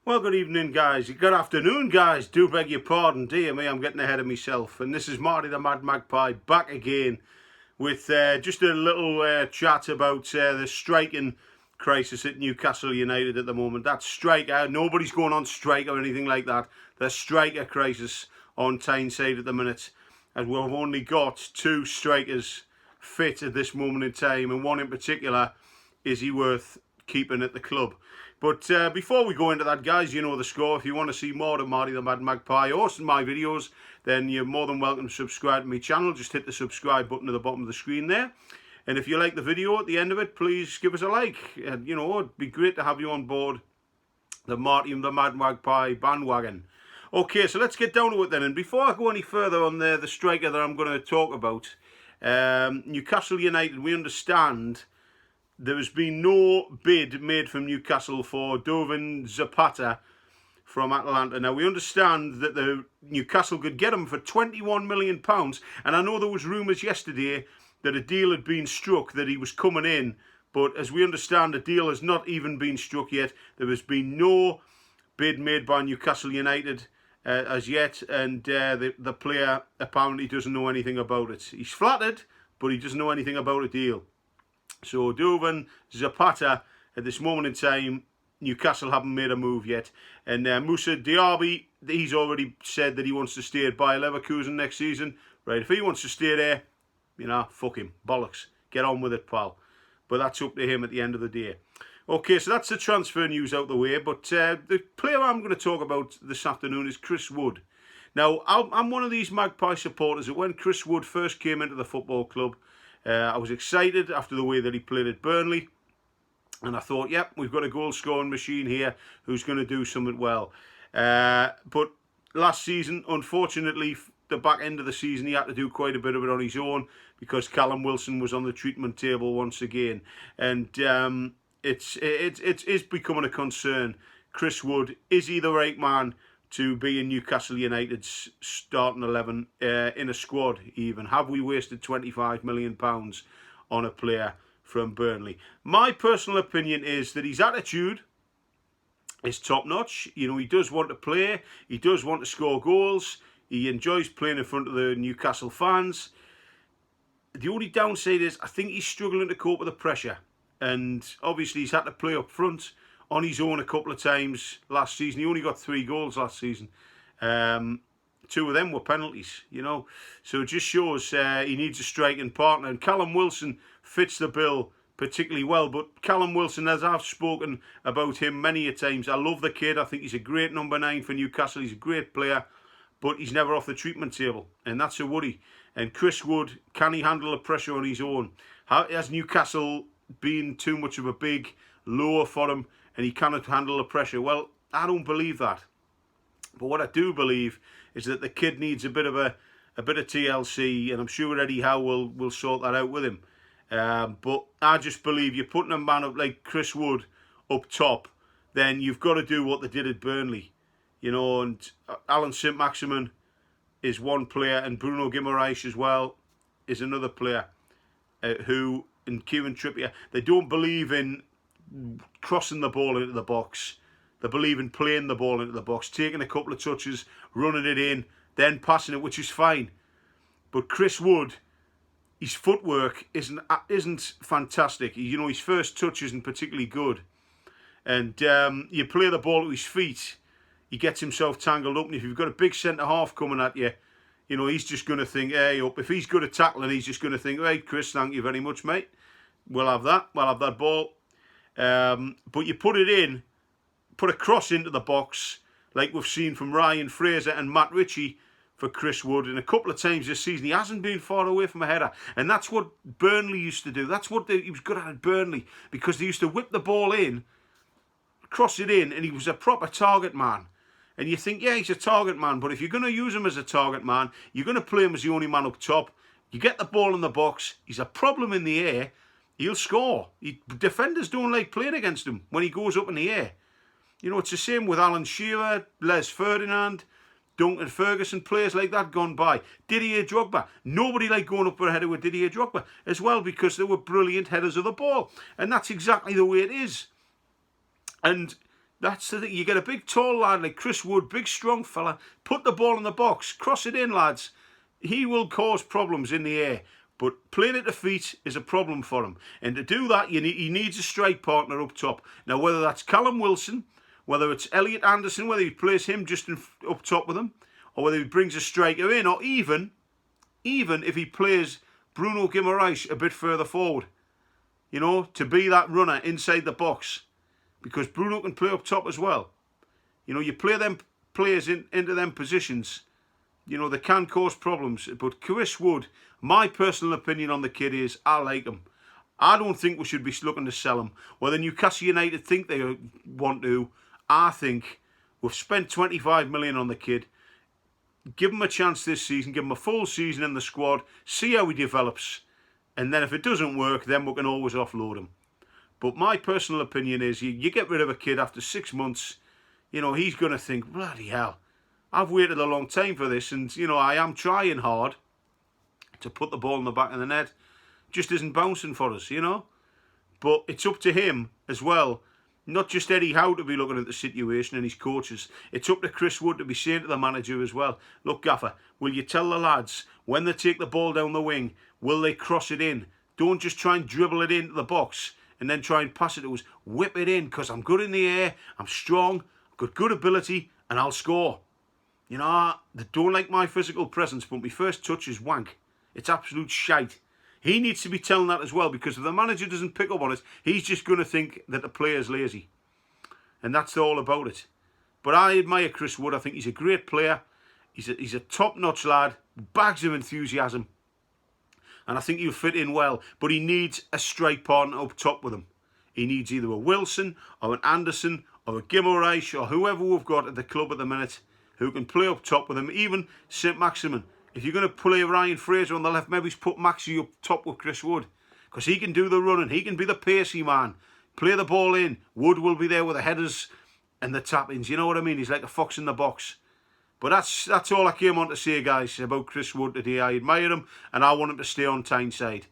Well, good evening, guys. Good afternoon, guys. Do beg your pardon. Dear me, I'm getting ahead of myself. And this is Marty the Mad Magpie back again with just a little chat about the striking crisis at Newcastle United at the moment. That striker, nobody's going on strike or anything like that. The striker crisis on Tyneside at the minute. And we've only got two strikers fit at this moment in time. And one in particular, is he worth keeping at the club? But before we go into that, guys, you know the score. If you want to see more of Marty the Mad Magpie or some of my videos, then you're more than welcome to subscribe to my channel. Just hit the subscribe button at the bottom of the screen there. And if you like the video at the end of it, please give us a like. You know, it'd be great to have you on board the Marty the Mad Magpie bandwagon. Okay, so let's get down to it then. And before I go any further on the striker that I'm going to talk about, Newcastle United, we understand there has been no bid made from Newcastle for Dovin Zapata from Atalanta. Now, we understand that the Newcastle could get him for £21 million. And I know there was rumours yesterday that a deal had been struck, that he was coming in. But as we understand, the deal has not even been struck yet. There has been no bid made by Newcastle United as yet. And the player apparently doesn't know anything about it. He's flattered, but he doesn't know anything about a deal. So Dovin Zapata, at this moment in time, Newcastle haven't made a move yet. And Moussa Diaby, he's already said that he wants to stay at Bayer Leverkusen next season. Right, if he wants to stay there, you know, fuck him. Bollocks. Get on with it, pal. But that's up to him at the end of the day. Okay, so that's the transfer news out the way. But the player I'm going to talk about this afternoon is Chris Wood. Now, I'm one of these Magpie supporters that when Chris Wood first came into the football club, I was excited after the way that he played at Burnley. And I thought, yep, we've got a goal-scoring machine here who's going to do something well. But last season, unfortunately, the back end of the season, he had to do quite a bit of it on his own because Callum Wilson was on the treatment table once again. And it's becoming a concern. Chris Wood, is he the right man to be in Newcastle United's starting 11 in a squad even? Have we wasted £25 million on a player from Burnley? My personal opinion is that his attitude is top notch. You know, he does want to play. He does want to score goals. He enjoys playing in front of the Newcastle fans. The only downside is I think he's struggling to cope with the pressure. And obviously he's had to play up front on his own a couple of times last season. He only got 3 goals last season. 2 of them were penalties, you know. So it just shows he needs a striking partner. And Callum Wilson fits the bill particularly well. But Callum Wilson, as I've spoken about him many a times, I love the kid. I think he's a great number 9 for Newcastle. He's a great player. But he's never off the treatment table. And that's a worry. And Chris Wood, can he handle the pressure on his own? Has Newcastle been too much of a big lower for him and he cannot handle the pressure? Well, I don't believe that. But what I do believe is that the kid needs a bit of TLC, and I'm sure Eddie Howe will sort that out with him. But I just believe you're putting a man up like Chris Wood up top, then you've got to do what they did at Burnley. You know, and Alan St-Maximin is one player, and Bruno Guimaraes as well is another player who, and Kieran Trippier, they don't believe in crossing the ball into the box. They believe in playing the ball into the box, taking a couple of touches, running it in, then passing it, which is fine. But Chris Wood, his footwork isn't fantastic. You know, his first touch isn't particularly good. And you play the ball to his feet, he gets himself tangled up. And if you've got a big centre-half coming at you, you know, he's just going to think, hey, up. If he's good at tackling, he's just going to think, hey, Chris, thank you very much, mate. We'll have that. We'll have that ball. But you put it in, put a cross into the box, like we've seen from Ryan Fraser and Matt Ritchie for Chris Wood. And a couple of times this season, he hasn't been far away from a header. And that's what Burnley used to do. That's what he was good at Burnley, because they used to whip the ball in, cross it in, and he was a proper target man. And you think, yeah, he's a target man, but if you're going to use him as a target man, you're going to play him as the only man up top. You get the ball in the box, he's a problem in the air, he'll score. Defenders don't like playing against him when he goes up in the air. You know, it's the same with Alan Shearer, Les Ferdinand, Duncan Ferguson, players like that gone by. Didier Drogba. Nobody liked going up for a header with Didier Drogba as well, because they were brilliant headers of the ball. And that's exactly the way it is. And That's the thing. You get a big tall lad like Chris Wood, big strong fella, put the ball in the box, cross it in, lads. He will cause problems in the air. But playing at the feet is a problem for him. And to do that, he needs a strike partner up top. Now, whether that's Callum Wilson, whether it's Elliot Anderson, whether he plays him just up top with him, or whether he brings a striker in, or even if he plays Bruno Guimaraes a bit further forward, you know, to be that runner inside the box. Because Bruno can play up top as well. You know, you play them players into them positions, you know, they can cause problems. But Chris Wood, my personal opinion on the kid is, I like him. I don't think we should be looking to sell him. Whether Newcastle United think they want to, I think we've spent 25 million on the kid. Give him a chance this season, give him a full season in the squad, see how he develops. And then if it doesn't work, then we can always offload him. But my personal opinion is, you get rid of a kid after 6 months, you know, he's going to think, bloody hell, I've waited a long time for this, and, you know, I am trying hard to put the ball in the back of the net. Just isn't bouncing for us, you know. But it's up to him as well, not just Eddie Howe to be looking at the situation and his coaches. It's up to Chris Wood to be saying to the manager as well, look, Gaffer, will you tell the lads, when they take the ball down the wing, will they cross it in? Don't just try and dribble it into the box and then try and pass it to us. Whip it in, because I'm good in the air, I'm strong, I've got good ability, and I'll score. You know, they don't like my physical presence, but my first touch is wank. It's absolute shite. He needs to be telling that as well, because if the manager doesn't pick up on it, he's just going to think that the player's lazy. And that's all about it. But I admire Chris Wood. I think he's a great player. He's a top-notch lad, bags of enthusiasm. And I think he'll fit in well. But he needs a strike partner up top with him. He needs either a Wilson or an Anderson or a Guimaraes or whoever we've got at the club at the minute who can play up top with him. Even St. Maximin. If you're going to play Ryan Fraser on the left, maybe put Maxi up top with Chris Wood. Because he can do the running. He can be the pacey man. Play the ball in. Wood will be there with the headers and the tap-ins. You know what I mean? He's like a fox in the box. But that's all I came on to say, guys, about Chris Wood today. I admire him, and I want him to stay on Tyneside.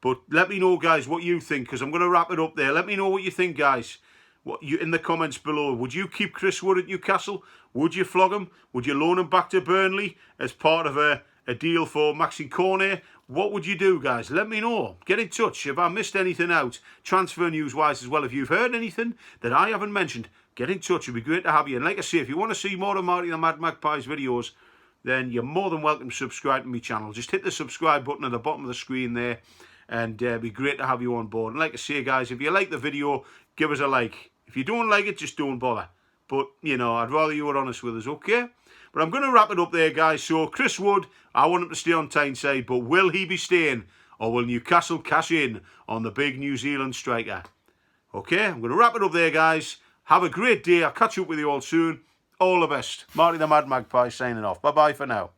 But let me know, guys, what you think, because I'm going to wrap it up there. Let me know what you think, guys. What you in the comments below. Would you keep Chris Wood at Newcastle? Would you flog him? Would you loan him back to Burnley as part of a deal for Maxime Cornet? What would you do, guys? Let me know. Get in touch if I missed anything out, transfer news-wise as well. If you've heard anything that I haven't mentioned, get in touch. It'd be great to have you. And like I say, if you want to see more of Marty the Mad Magpie's videos, then you're more than welcome to subscribe to my channel. Just hit the subscribe button at the bottom of the screen there, and it'd be great to have you on board. And like I say, guys, if you like the video, give us a like. If you don't like it, just don't bother. But, you know, I'd rather you were honest with us, okay? But I'm going to wrap it up there, guys. So, Chris Wood, I want him to stay on Tyneside, but will he be staying? Or will Newcastle cash in on the big New Zealand striker? Okay, I'm going to wrap it up there, guys. Have a great day. I'll catch up with you all soon. All the best. Marty the Mad Magpie signing off. Bye-bye for now.